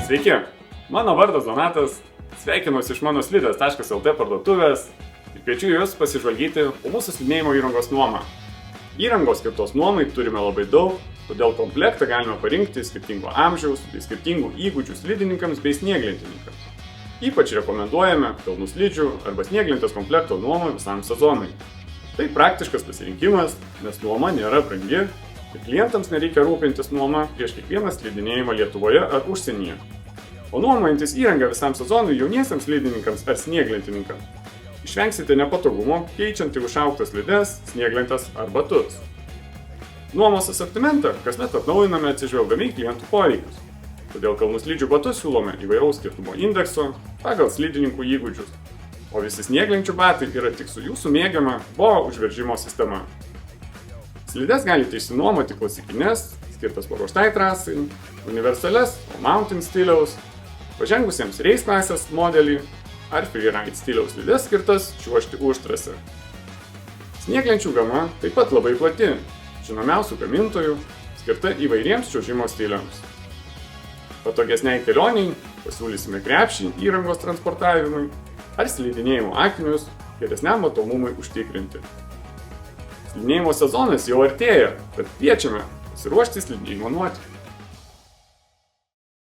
Sveiki, mano vardas Donatas, sveikinuosi iš mano slidės.lt parduotuvės ir kviečiu Jūs pasižvalgyti po mūsų slidinėjimo įrangos nuomą. Įrangos skirtos nuomai turime labai daug, todėl komplektą galime parinkti skirtingo amžiaus bei skirtingų įgūdžių slidininkams bei snieglentininkams. Ypač rekomenduojame kalnų slidžių arba snieglentės komplekto nuomą visam sezonui. Tai praktiškas pasirinkimas, nes nuoma nėra brangi ir klientams nereikia rūpintis nuoma prieš kiekvieną slidinėjimą Lietuvoje ar užsienyje. O nuomojantis įrangą visam sezonui jauniesiams slidininkams ar snieglentininkams išvengsite nepatogumo, keičiant į užaugtas slides, snieglentes ar batus. Nuomos asortimentą kasmet atnaujiname atsižvelgdami į klientų poreikius. Todėl kalnų slidžių batus siūlome įvairaus skirtumo indekso pagal slidininkų įgūdžius. O visi snieglenčių batai yra tik su jūsų mėgiama BOA užveržimo sistema. Slides galite išsinuomoti klasikinės, skirtas paruoštai trasai, universales mountain stiliaus, pažengusiems race klasės modelį ar freeride stiliaus slides skirtas čiuožti užtrasę. Snieglenčių gama taip pat labai plati, žinomiausių gamintojų, skirta įvairiems čiuožimo stiliams. Patogesniai kelioniai pasiūlysime krepšį įrangos transportavimui ar slidinėjimo akinius geresniam matomumui užtikrinti. Slidinėjimo sezonas jau artėja, tad kviečiame pasiruošti slidinėjimo nuotykių.